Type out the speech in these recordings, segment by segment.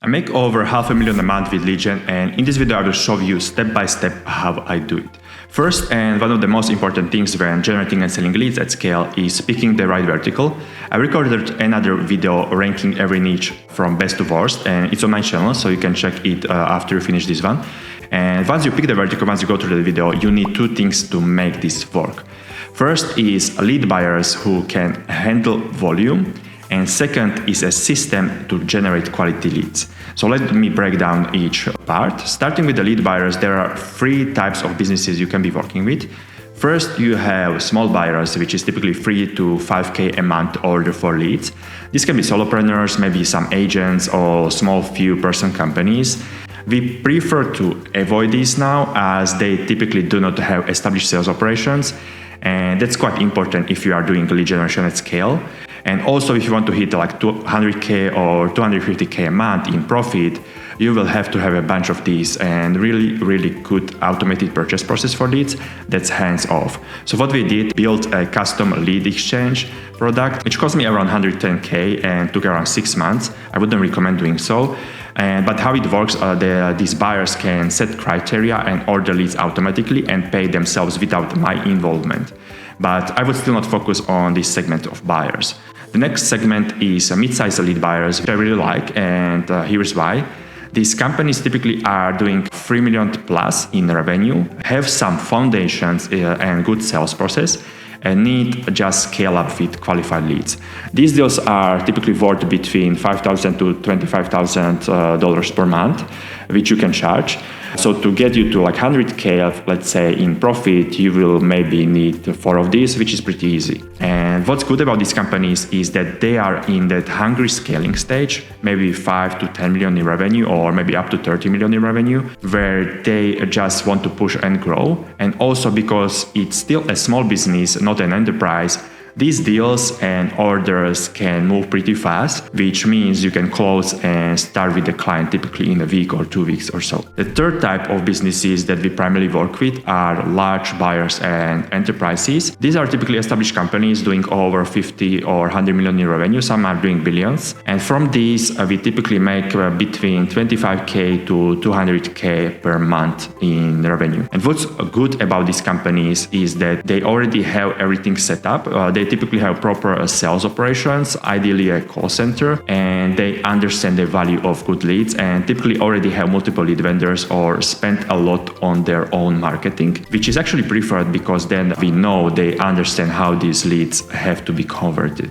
I make over $500,000 a month with lead gen, and in this video I will show you step by step how I do it. First, and one of the most important things when generating and selling leads at scale is picking the right vertical. I recorded another video ranking every niche from best to worst, and it's on my channel, so you can check it after you finish this one. And once you pick the vertical, once you go through the video, you need two things to make this work. First is lead buyers who can handle volume, and second is a system to generate quality leads. So let me break down each part. Starting with the lead buyers, there are three types of businesses you can be working with. First, you have small buyers, which is typically $3 to $5K a month order for leads. This can be solopreneurs, maybe some agents or small few person companies. We prefer to avoid these now as they typically do not have established sales operations. And that's quite important if you are doing lead generation at scale. And also, if you want to hit like 200K or 250K a month in profit, you will have to have a bunch of these and really good automated purchase process for leads that's hands-off. So what we did, built a custom lead exchange product, which cost me around 110K and took around 6 months. I wouldn't recommend doing so. But how it works, these buyers can set criteria and order leads automatically and pay themselves without my involvement. But I would still not focus on this segment of buyers. The next segment is mid-sized lead buyers, which I really like, and here's why. These companies typically are doing $3 million plus in revenue, have some foundations and good sales process, and need just scale up with qualified leads. These deals are typically worth between $5,000 to $25,000 per month, which you can charge. So to get you to like 100K, let's say, in profit, you will maybe need 4 of these, which is pretty easy. And what's good about these companies is that they are in that hungry scaling stage, maybe 5 to 10 million in revenue, or maybe up to 30 million in revenue, where they just want to push and grow. And also because it's still a small business, not an enterprise, these deals and orders can move pretty fast, which means you can close and start with the client typically in a week or 2 weeks or so. The third type of businesses that we primarily work with are large buyers and enterprises. These are typically established companies doing over 50 or 100 million in revenue. Some are doing billions. And from these, we typically make between 25K to 200K per month in revenue. And what's good about these companies is that they already have everything set up. They typically have proper sales operations, ideally a call center, and they understand the value of good leads and typically already have multiple lead vendors or spend a lot on their own marketing, which is actually preferred because then we know they understand how these leads have to be converted.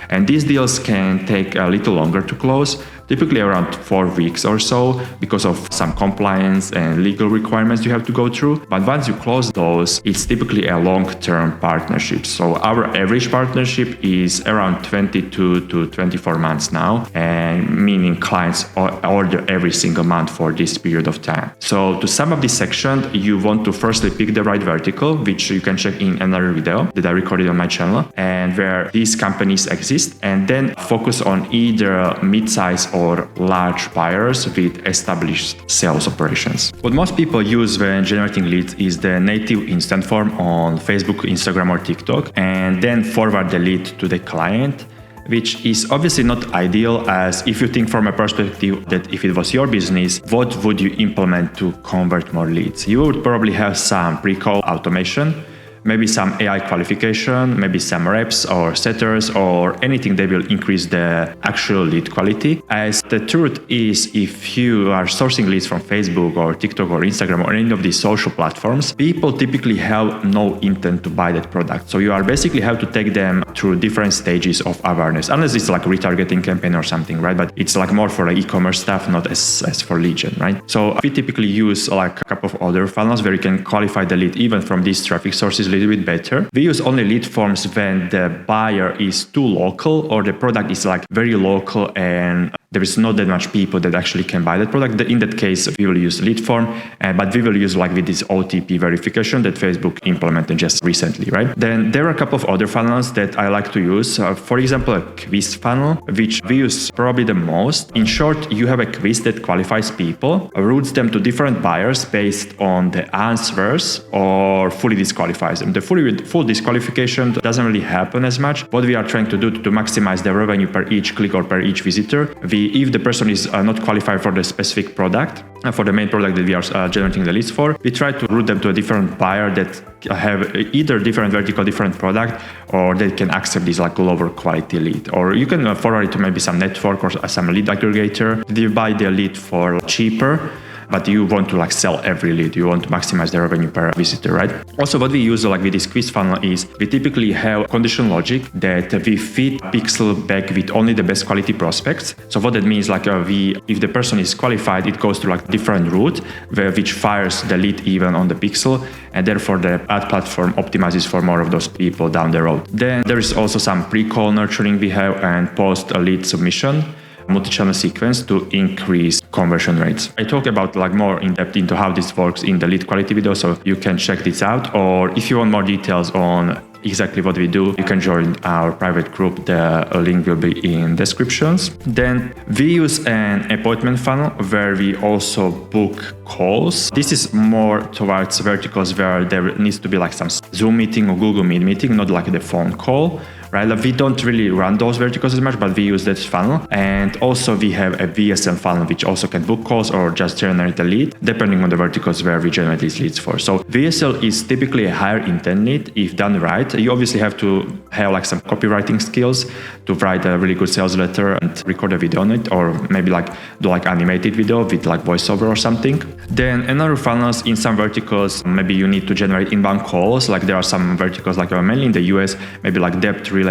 And these deals can take a little longer to close, typically around 4 weeks or so, because of some compliance and legal requirements you have to go through. But once you close those, it's typically a long-term partnership. So our average partnership is around 22 to 24 months now, and meaning clients order every single month for this period of time. So to sum up this section, you want to firstly pick the right vertical, which you can check in another video that I recorded on my channel, and where these companies exist, and then focus on either mid-size or large buyers with established sales operations. What most people use when generating leads is the native instant form on Facebook, Instagram, or TikTok, and then forward the lead to the client, which is obviously not ideal, as if you think from a perspective that if it was your business, what would you implement to convert more leads? You would probably have some pre-call automation, maybe some AI qualification, maybe some reps or setters or anything that will increase the actual lead quality. As the truth is, if you are sourcing leads from Facebook or TikTok or Instagram or any of these social platforms, people typically have no intent to buy that product. So you are basically have to take them through different stages of awareness, unless it's like a retargeting campaign or something, right? But it's like more for like e-commerce stuff, not as for lead gen, right? So we typically use like a couple of other funnels where you can qualify the lead even from these traffic sources little bit better. We use only lead forms when the buyer is too local or the product is like very local and there is not that much people that actually can buy that product. In that case, we will use lead form, but we will use like with this OTP verification that Facebook implemented just recently, right? Then there are a couple of other funnels that I like to use. For example, a quiz funnel, which we use probably the most. In short, you have a quiz that qualifies people, routes them to different buyers based on the answers, or fully disqualifies them. The full disqualification doesn't really happen as much. What we are trying to do to maximize the revenue per each click or per each visitor, we if the person is not qualified for the specific product, for the main product that we are generating the leads for, we try to route them to a different buyer that have either different vertical, different product, or they can accept this like lower quality lead. Or you can forward it to maybe some network or some lead aggregator. They buy their lead for cheaper, but you want to like sell every lead. You want to maximize the revenue per visitor, right? Also, what we use like with this quiz funnel is we typically have condition logic that we feed pixel back with only the best quality prospects. So what that means, like if the person is qualified, it goes to like different route which fires the lead even on the pixel, and therefore the ad platform optimizes for more of those people down the road. Then there is also some pre-call nurturing we have and post-lead submission multi-channel sequence to increase conversion rates. I talk about like more in depth into how this works in the lead quality video, so you can check this out. Or if you want more details on exactly what we do, you can join our private group. The link will be in descriptions. Then we use an appointment funnel where we also book calls. This is more towards verticals where there needs to be like some Zoom meeting or Google Meet meeting, not like the phone call. Right? Like we don't really run those verticals as much, but we use that funnel. And also we have a VSL funnel, which also can book calls or just generate a lead, depending on the verticals where we generate these leads for. So VSL is typically a higher intent lead if done right. You obviously have to have like some copywriting skills to write a really good sales letter and record a video on it, or maybe like do like animated video with like voiceover or something. Then another funnels in some verticals, maybe you need to generate inbound calls. Like there are some verticals like mainly in the US, maybe like debt related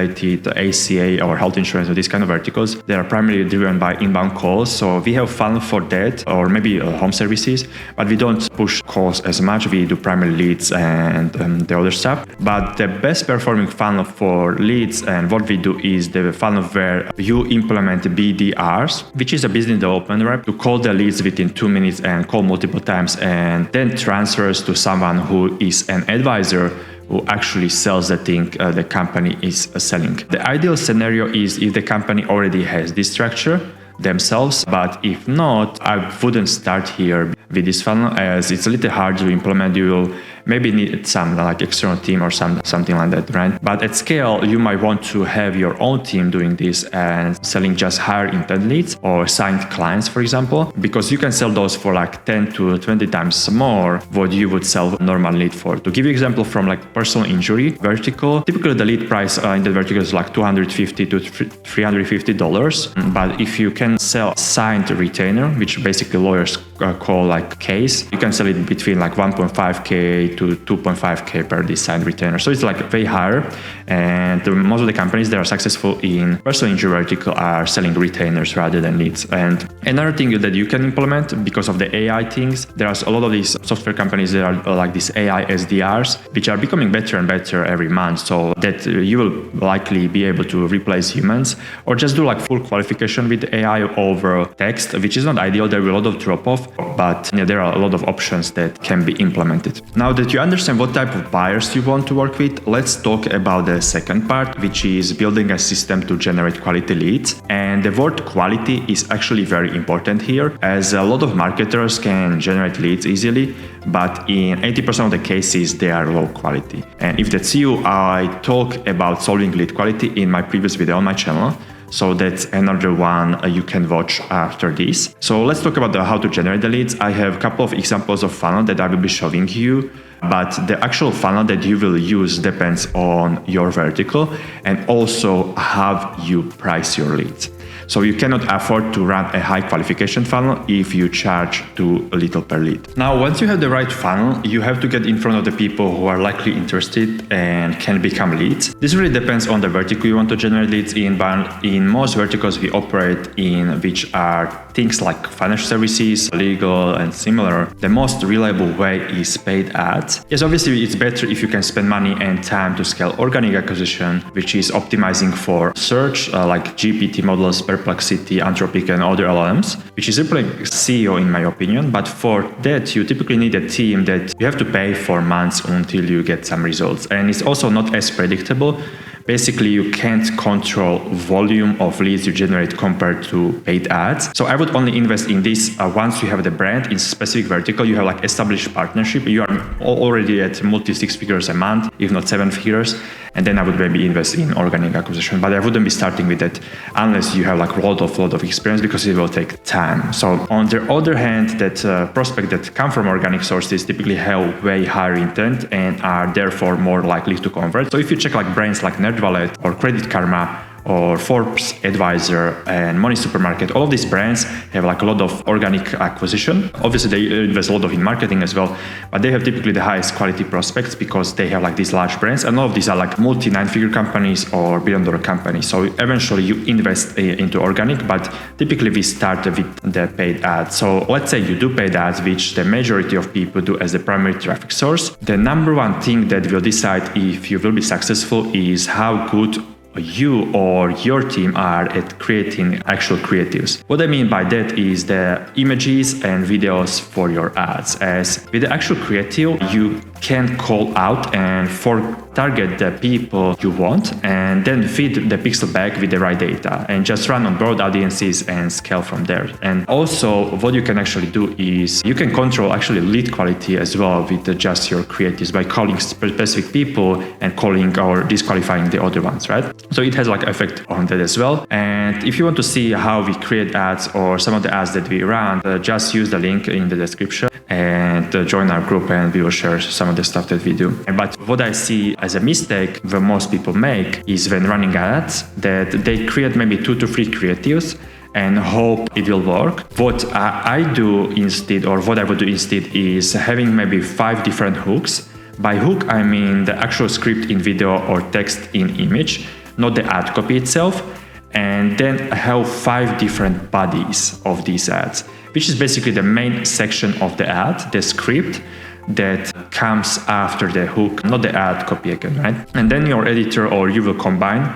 ACA or health insurance or these kind of verticals. They are primarily driven by inbound calls. So we have funnel for that, or maybe home services, but we don't push calls as much. We do primary leads and the other stuff. But the best performing funnel for leads and what we do is the funnel where you implement BDRs, which is a business development rep, to call the leads within 2 minutes and call multiple times, and then transfers to someone who is an advisor who actually sells the thing the company is selling. The ideal scenario is if the company already has this structure themselves, but if not, I wouldn't start here with this funnel as it's a little hard to implement. You will maybe need some like external team or something like that, right? But at scale, you might want to have your own team doing this and selling just higher intent leads or signed clients, for example, because you can sell those for like 10 to 20 times more what you would sell a normal lead for. To give you an example from like personal injury vertical, typically the lead price in the vertical is like $250 to $350. But if you can sell signed retainer, which basically lawyers call like case, you can sell it between like 1.5K to 2.5K per this signed retainer. So it's like way higher. And most of the companies that are successful in personal injury vertical are selling retainers rather than leads. And another thing that you can implement because of the AI things, there's a lot of these software companies that are like these AI SDRs, which are becoming better and better every month. So that you will likely be able to replace humans or just do like full qualification with AI over text, which is not ideal. There will be a lot of drop off, but there are a lot of options that can be implemented. Now that you understand what type of buyers you want to work with, let's talk about the second part, which is building a system to generate quality leads. And the word quality is actually very important here, as a lot of marketers can generate leads easily, but in 80% of the cases, they are low quality. And if that's you, I talk about solving lead quality in my previous video on my channel. So that's another one you can watch after this. So let's talk about how to generate the leads. I have a couple of examples of funnel that I will be showing you, but the actual funnel that you will use depends on your vertical and also how you price your leads. So you cannot afford to run a high qualification funnel if you charge too little per lead. Now, once you have the right funnel, you have to get in front of the people who are likely interested and can become leads. This really depends on the vertical you want to generate leads in, but in most verticals we operate in, which are things like financial services, legal, and similar, the most reliable way is paid ads. Yes, obviously it's better if you can spend money and time to scale organic acquisition, which is optimizing for search, like GPT models, Perplexity, Anthropic, and other LLMs, which is simply SEO in my opinion. But for that, you typically need a team that you have to pay for months until you get some results. And it's also not as predictable basically you can't control volume of leads you generate compared to paid ads. So I would only invest in this once you have the brand in specific vertical, you have like established partnership, you are already at multi 6 figures a month, if not 7 figures, and then I would maybe invest in organic acquisition. But I wouldn't be starting with that unless you have like a lot of experience, because it will take time. So on the other hand, that prospects that come from organic sources typically have way higher intent and are therefore more likely to convert. So if you check like brands like NerdWallet or Credit Karma or Forbes Advisor and Money Supermarket, all of these brands have like a lot of organic acquisition. Obviously they invest a lot in marketing as well, but they have typically the highest quality prospects because they have like these large brands, and all of these are like multi 9-figure companies or billion-dollar companies. So eventually you invest into organic, but typically we start with the paid ads. So let's say you do paid ads, which the majority of people do as the primary traffic source. The number one thing that will decide if you will be successful is how good you or your team are at creating actual creatives. What I mean by that is the images and videos for your ads. As with the actual creative, you can call out and target the people you want, and then feed the pixel back with the right data and just run on broad audiences and scale from there. And also what you can actually do is you can control actually lead quality as well with just your creatives by calling specific people and calling or disqualifying the other ones, right? So it has like effect on that as well. And if you want to see how we create ads or some of the ads that we run, just use the link in the description and join our group, and we will share some of the stuff that we do. But what I see as a mistake that most people make is when running ads, that they create maybe 2 to 3 creatives and hope it will work. What I do instead, or what I would do instead, is having maybe 5 different hooks. By hook, I mean the actual script in video or text in image, not the ad copy itself, and then have 5 different bodies of these ads, which is basically the main section of the ad, the script that comes after the hook, not the ad copy again, right? And then your editor or you will combine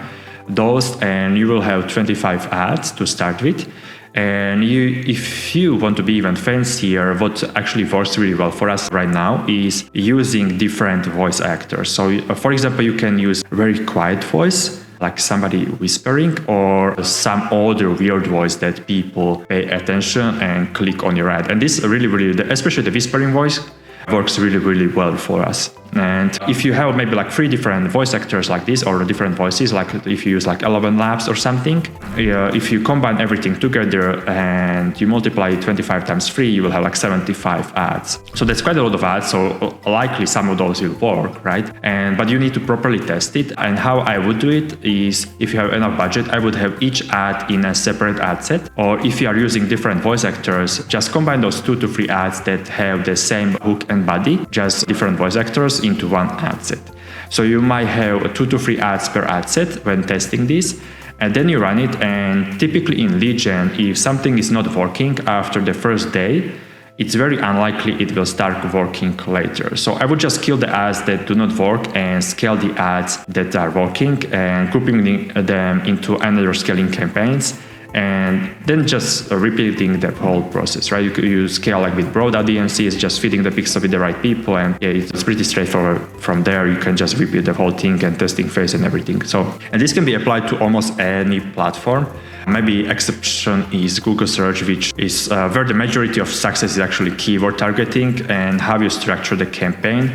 those and you will have 25 ads to start with. And if you want to be even fancier, what actually works really well for us right now is using different voice actors. So for example, you can use very quiet voice, like somebody whispering, or some other weird voice that people pay attention and click on your ad. And this really, especially the whispering voice, works really well for us. And if you have maybe like 3 different voice actors like this, or different voices, like if you use like 11 Labs or something, if you combine everything together and you multiply 25 times 3, you will have like 75 ads. So that's quite a lot of ads. So likely some of those will work, right? But you need to properly test it. And how I would do it is, if you have enough budget, I would have each ad in a separate ad set. Or if you are using different voice actors, just combine those 2 to 3 ads that have the same hook and body, just different voice actors into one ad set. So you might have 2 to 3 ads per ad set when testing this, and then you run it. And typically in lead gen, if something is not working after the first day, it's very unlikely it will start working later. So I would just kill the ads that do not work and scale the ads that are working, and grouping them into another scaling campaigns, and then just repeating the whole process, right? You scale like with broad audiences, just feeding the pixel with the right people, and it's pretty straightforward. From there, you can just repeat the whole thing and testing phase and everything. And this can be applied to almost any platform. Maybe exception is Google search, which is where the majority of success is actually keyword targeting and how you structure the campaign,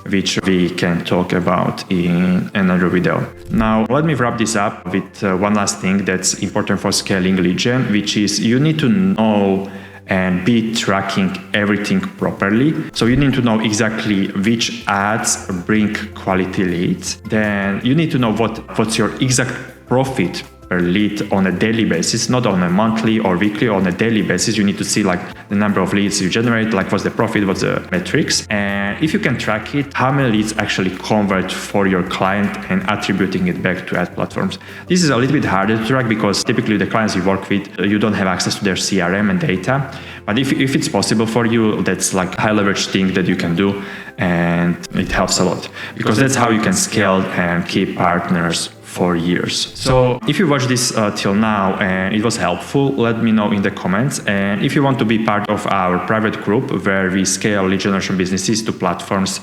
which we can talk about in another video. Now, let me wrap this up with one last thing that's important for scaling lead gen, which is you need to know and be tracking everything properly. So you need to know exactly which ads bring quality leads. Then you need to know what's your exact profit per lead on a daily basis, not on a monthly or weekly, on a daily basis. You need to see like the number of leads you generate, like what's the profit, what's the metrics. And if you can track it, how many leads actually convert for your client and attributing it back to ad platforms. This is a little bit harder to track because typically the clients you work with, you don't have access to their CRM and data. But if it's possible for you, that's like a high leverage thing that you can do, and it helps a lot because that's how you can scale and keep partners for years. So if you watched this till now and it was helpful, let me know in the comments. And if you want to be part of our private group where we scale lead generation businesses to platforms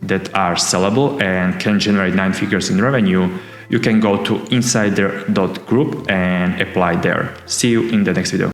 that are sellable and can generate 9 figures in revenue, you can go to insider.group and apply there. See you in the next video.